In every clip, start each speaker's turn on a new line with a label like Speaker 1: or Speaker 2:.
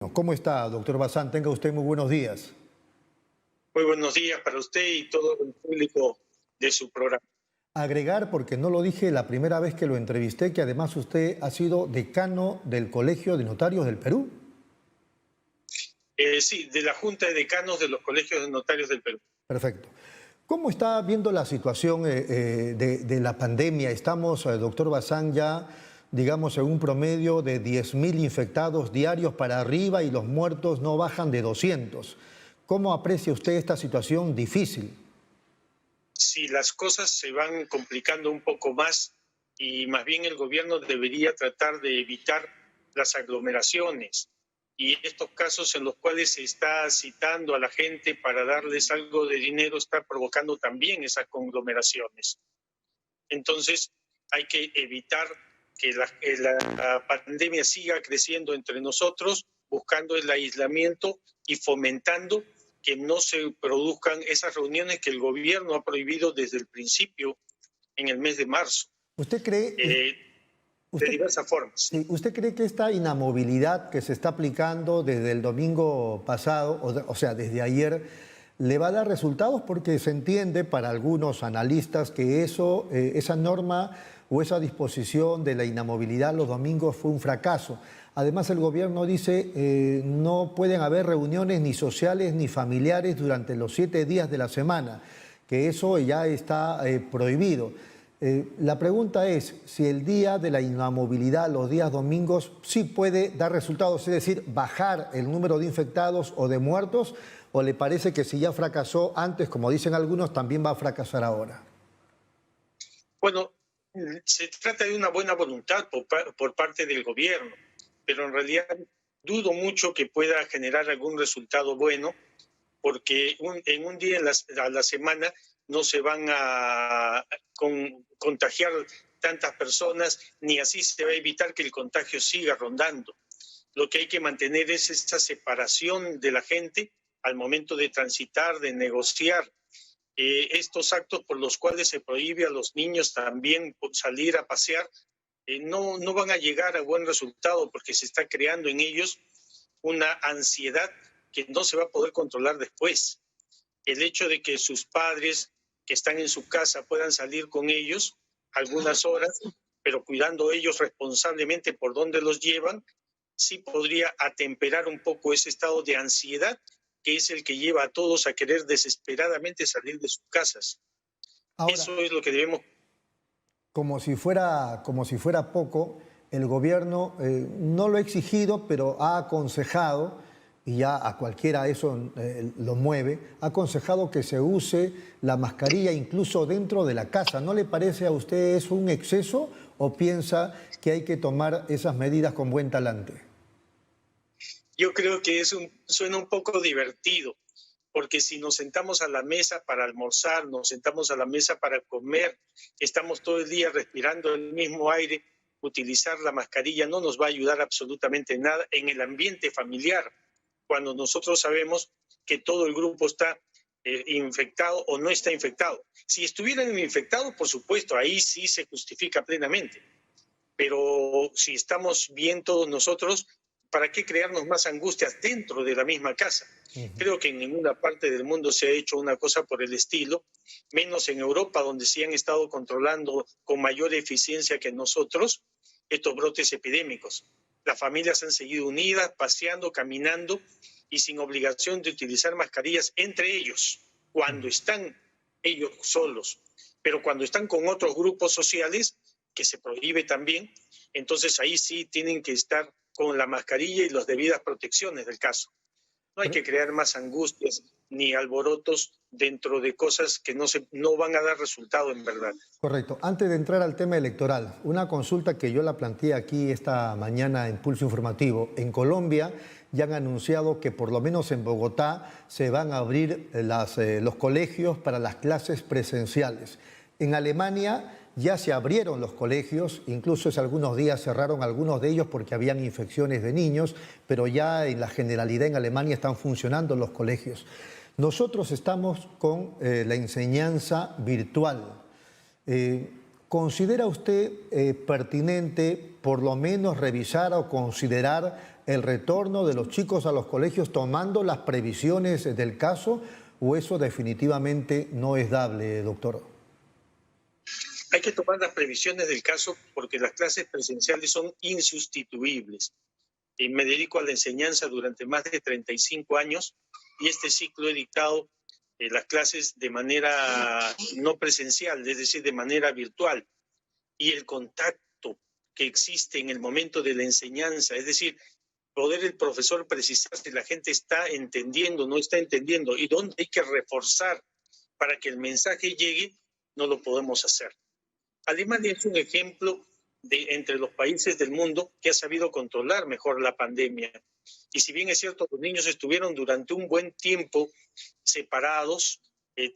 Speaker 1: 21. ¿Cómo está, doctor Bazán? Tenga usted muy buenos días.
Speaker 2: Muy buenos días para usted y todo el público de su programa.
Speaker 1: Agregar, porque no lo dije la primera vez que lo entrevisté, que además usted ha sido decano del Colegio de Notarios del Perú.
Speaker 2: Sí, de la Junta de Decanos de los Colegios de Notarios del Perú.
Speaker 1: Perfecto. ¿Cómo está viendo la situación de la pandemia? Estamos, doctor Bazán, ya, digamos, en un promedio de 10.000 infectados diarios para arriba y los muertos no bajan de 200. ¿Cómo aprecia usted esta situación difícil?
Speaker 2: Sí, las cosas se van complicando un poco más y más bien el gobierno debería tratar de evitar las aglomeraciones y estos casos en los cuales se está citando a la gente para darles algo de dinero está provocando también esas conglomeraciones. Entonces hay que evitar que la pandemia siga creciendo entre nosotros, buscando el aislamiento y fomentando que no se produzcan esas reuniones que el gobierno ha prohibido desde el principio en el mes de marzo,
Speaker 1: ¿Usted cree,
Speaker 2: de
Speaker 1: usted,
Speaker 2: diversas formas.
Speaker 1: sí, usted cree que esta inamovilidad que se está aplicando desde el domingo pasado, o sea, desde ayer, le va a dar resultados? Porque se entiende para algunos analistas que esa norma o esa disposición de la inamovilidad los domingos fue un fracaso. Además, el gobierno dice no pueden haber reuniones ni sociales ni familiares durante los 7 días de la semana, que eso ya está prohibido. La pregunta es si el día de la inamovilidad, los días domingos, sí puede dar resultados, es decir, bajar el número de infectados o de muertos, o le parece que si ya fracasó antes, como dicen algunos, también va a fracasar ahora.
Speaker 2: Bueno, se trata de una buena voluntad por parte del gobierno, pero en realidad dudo mucho que pueda generar algún resultado bueno, porque en un día a la semana no se van a contagiar tantas personas, ni así se va a evitar que el contagio siga rondando. Lo que hay que mantener es esta separación de la gente al momento de transitar, de negociar. Estos actos por los cuales se prohíbe a los niños también salir a pasear, no van a llegar a buen resultado porque se está creando en ellos una ansiedad que no se va a poder controlar después. El hecho de que sus padres que están en su casa puedan salir con ellos algunas horas, pero cuidando ellos responsablemente por dónde los llevan, sí podría atemperar un poco ese estado de ansiedad que es el que lleva a todos a querer desesperadamente salir de sus casas.
Speaker 1: Ahora,
Speaker 2: Eso es lo que debemos.
Speaker 1: como si fuera poco, el gobierno no lo ha exigido, pero ha aconsejado, y ya a cualquiera eso lo mueve, ha aconsejado que se use la mascarilla incluso dentro de la casa. ¿No le parece a usted eso un exceso o piensa que hay que tomar esas medidas con buen talante?
Speaker 2: Yo creo que suena un poco divertido, porque si nos sentamos a la mesa para almorzar, nos sentamos a la mesa para comer, estamos todo el día respirando el mismo aire, utilizar la mascarilla no nos va a ayudar absolutamente nada en el ambiente familiar, cuando nosotros sabemos que todo el grupo está infectado o no está infectado. Si estuvieran infectados, por supuesto, ahí sí se justifica plenamente, pero si estamos bien todos nosotros, ¿para qué crearnos más angustias dentro de la misma casa? Creo que en ninguna parte del mundo se ha hecho una cosa por el estilo, menos en Europa, donde sí han estado controlando con mayor eficiencia que nosotros estos brotes epidémicos. Las familias han seguido unidas, paseando, caminando y sin obligación de utilizar mascarillas entre ellos, cuando están ellos solos. Pero cuando están con otros grupos sociales, que se prohíbe también, entonces ahí sí tienen que estar con la mascarilla y las debidas protecciones del caso. No hay que crear más angustias ni alborotos dentro de cosas que no van a dar resultado en verdad.
Speaker 1: Correcto. Antes de entrar al tema electoral, una consulta que yo la planteé aquí esta mañana en Pulso Informativo. En Colombia ya han anunciado que por lo menos en Bogotá se van a abrir los colegios para las clases presenciales. En Alemania ya se abrieron los colegios, incluso hace algunos días cerraron algunos de ellos porque habían infecciones de niños, pero ya en la generalidad en Alemania están funcionando los colegios. Nosotros estamos con la enseñanza virtual. ¿Considera usted pertinente por lo menos revisar o considerar el retorno de los chicos a los colegios tomando las previsiones del caso, o eso definitivamente no es dable, doctor?
Speaker 2: Hay que tomar las previsiones del caso porque las clases presenciales son insustituibles. Me dedico a la enseñanza durante más de 35 años y este ciclo he dictado las clases de manera no presencial, es decir, de manera virtual. Y el contacto que existe en el momento de la enseñanza, es decir, poder el profesor precisar si la gente está entendiendo, no está entendiendo y dónde hay que reforzar para que el mensaje llegue, no lo podemos hacer. Alemania es un ejemplo entre los países del mundo que ha sabido controlar mejor la pandemia. Y si bien es cierto, los niños estuvieron durante un buen tiempo separados,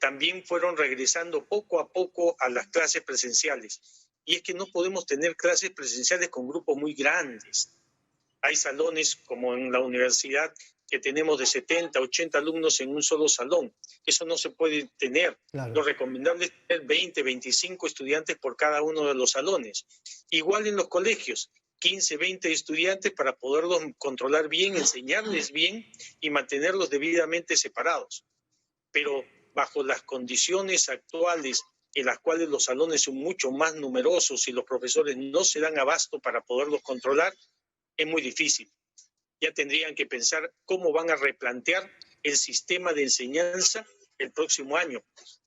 Speaker 2: también fueron regresando poco a poco a las clases presenciales. Y es que no podemos tener clases presenciales con grupos muy grandes. Hay salones, como en la universidad, que tenemos de 70, 80 alumnos en un solo salón. Eso no se puede tener.
Speaker 1: Claro.
Speaker 2: Lo recomendable es tener 20, 25 estudiantes por cada uno de los salones. Igual en los colegios, 15, 20 estudiantes para poderlos controlar bien, enseñarles bien y mantenerlos debidamente separados. Pero bajo las condiciones actuales en las cuales los salones son mucho más numerosos y los profesores no se dan abasto para poderlos controlar, es muy difícil. Ya tendrían que pensar cómo van a replantear el sistema de enseñanza el próximo año,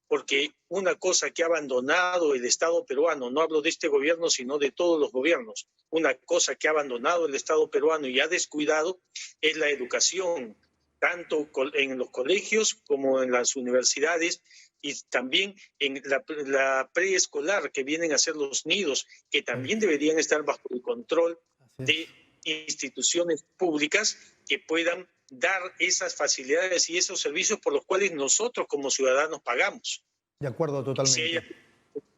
Speaker 2: porque una cosa que ha abandonado el Estado peruano, no hablo de este gobierno, sino de todos los gobiernos, una cosa que ha abandonado el Estado peruano y ha descuidado es la educación, tanto en los colegios como en las universidades y también en la preescolar, que vienen a ser los nidos, que también deberían estar bajo el control de instituciones públicas que puedan dar esas facilidades y esos servicios por los cuales nosotros como ciudadanos pagamos.
Speaker 1: De acuerdo, totalmente.
Speaker 2: Si ellas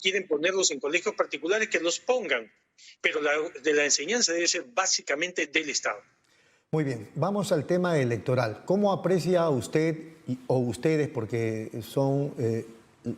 Speaker 2: quieren ponerlos en colegios particulares, que los pongan, pero la enseñanza debe ser básicamente del Estado.
Speaker 1: Muy bien, vamos al tema electoral. ¿Cómo aprecia usted o ustedes, porque son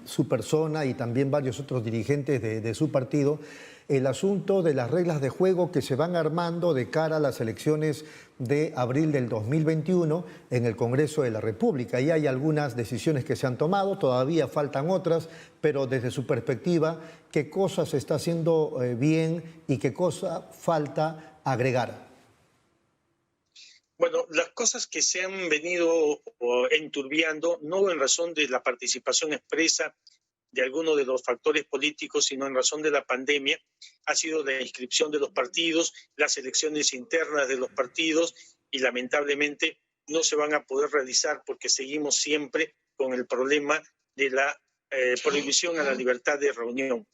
Speaker 1: su persona y también varios otros dirigentes de su partido, el asunto de las reglas de juego que se van armando de cara a las elecciones de abril del 2021 en el Congreso de la República? Y hay algunas decisiones que se han tomado, todavía faltan otras, pero desde su perspectiva, ¿qué cosa se está haciendo bien y qué cosa falta agregar?
Speaker 2: Bueno, las cosas que se han venido enturbiando, no en razón de la participación expresa de algunos de los factores políticos, sino en razón de la pandemia, ha sido la inscripción de los partidos, las elecciones internas de los partidos, y lamentablemente no se van a poder realizar porque seguimos siempre con el problema de la prohibición a la libertad de reunión.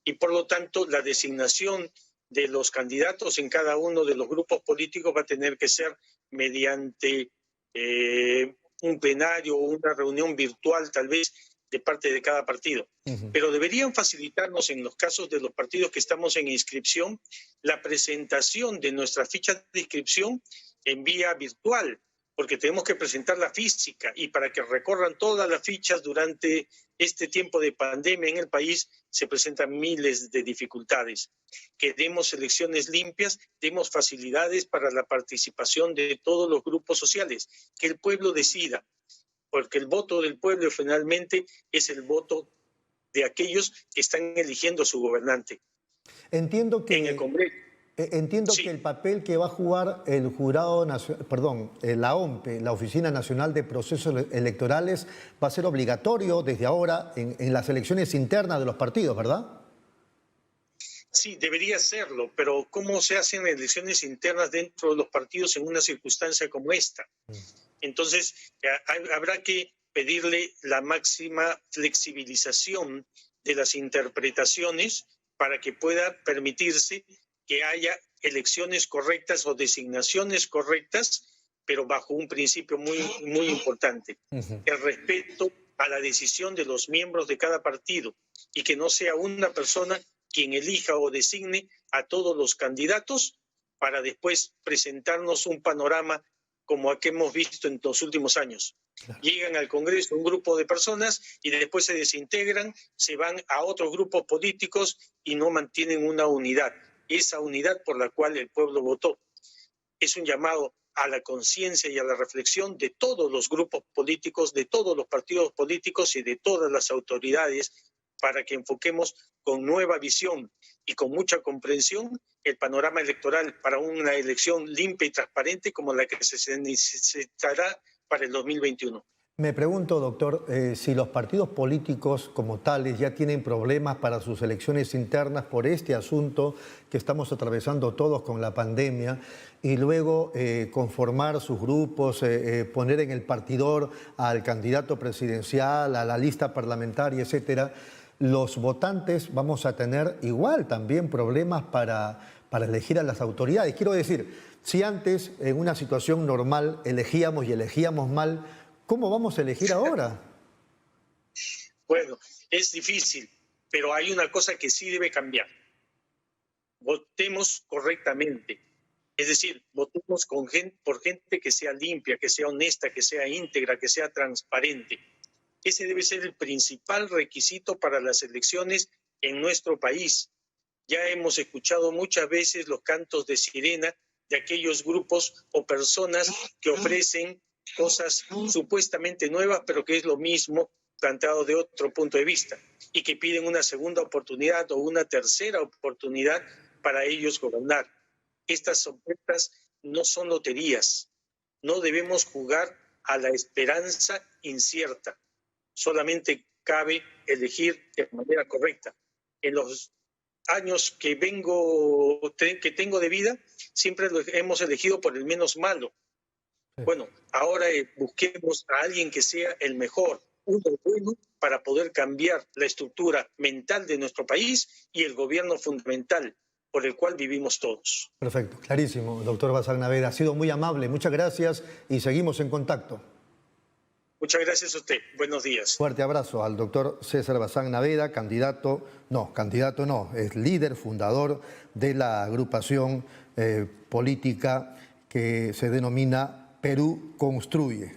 Speaker 2: Y por lo tanto, la designación de los candidatos en cada uno de los grupos políticos va a tener que ser mediante un plenario o una reunión virtual, tal vez, de parte de cada partido. Pero deberían facilitarnos, en los casos de los partidos que estamos en inscripción, la presentación de nuestra ficha de inscripción en vía virtual, porque tenemos que presentar la física, y para que recorran todas las fichas durante este tiempo de pandemia en el país se presentan miles de dificultades. Que demos elecciones limpias, demos facilidades para la participación de todos los grupos sociales, que el pueblo decida, porque el voto del pueblo finalmente es el voto de aquellos que están eligiendo a su gobernante.
Speaker 1: Entiendo que
Speaker 2: en el Congreso.
Speaker 1: Sí. Que el papel que va a jugar el jurado, la OMPE, la Oficina Nacional de Procesos Electorales, va a ser obligatorio desde ahora en las elecciones internas de los partidos, ¿verdad?
Speaker 2: Sí, debería serlo, pero ¿cómo se hacen elecciones internas dentro de los partidos en una circunstancia como esta? Entonces, habrá que pedirle la máxima flexibilización de las interpretaciones para que pueda permitirse que haya elecciones correctas o designaciones correctas, pero bajo un principio muy, muy importante: el respeto a la decisión de los miembros de cada partido, y que no sea una persona quien elija o designe a todos los candidatos para después presentarnos un panorama como el que hemos visto en los últimos años. Claro. Llegan al Congreso un grupo de personas y después se desintegran, se van a otros grupos políticos y no mantienen una unidad, esa unidad por la cual el pueblo votó. es un llamado a la conciencia y a la reflexión de todos los grupos políticos, de todos los partidos políticos y de todas las autoridades para que enfoquemos con nueva visión y con mucha comprensión el panorama electoral para una elección limpia y transparente como la que se necesitará para el 2021.
Speaker 1: Me pregunto, doctor, si los partidos políticos como tales ya tienen problemas para sus elecciones internas por este asunto que estamos atravesando todos con la pandemia y luego conformar sus grupos, poner en el partidor al candidato presidencial, a la lista parlamentaria, etcétera. Los votantes vamos a tener igual también problemas para elegir a las autoridades. Quiero decir, si antes en una situación normal elegíamos y elegíamos mal, ¿cómo vamos a elegir ahora?
Speaker 2: Bueno, es difícil, pero hay una cosa que sí debe cambiar. Votemos correctamente. Es decir, votemos por gente que sea limpia, que sea honesta, que sea íntegra, que sea transparente. Ese debe ser el principal requisito para las elecciones en nuestro país. Ya hemos escuchado muchas veces los cantos de sirena de aquellos grupos o personas que ofrecen cosas supuestamente nuevas, pero que es lo mismo planteado de otro punto de vista, y que piden una segunda oportunidad o una tercera oportunidad para ellos gobernar. Estas ofertas no son loterías. No debemos jugar a la esperanza incierta. Solamente cabe elegir de manera correcta. En los años que tengo de vida, siempre lo hemos elegido por el menos malo. Bueno, ahora busquemos a alguien que sea el mejor, uno bueno, para poder cambiar la estructura mental de nuestro país y el gobierno fundamental por el cual vivimos todos.
Speaker 1: Perfecto, clarísimo. Doctor Bazán Naveda, ha sido muy amable. Muchas gracias y seguimos en contacto.
Speaker 2: Muchas gracias a usted. Buenos días.
Speaker 1: Fuerte abrazo al doctor César Bazán Naveda, es líder, fundador de la agrupación política que se denomina Perú Construye.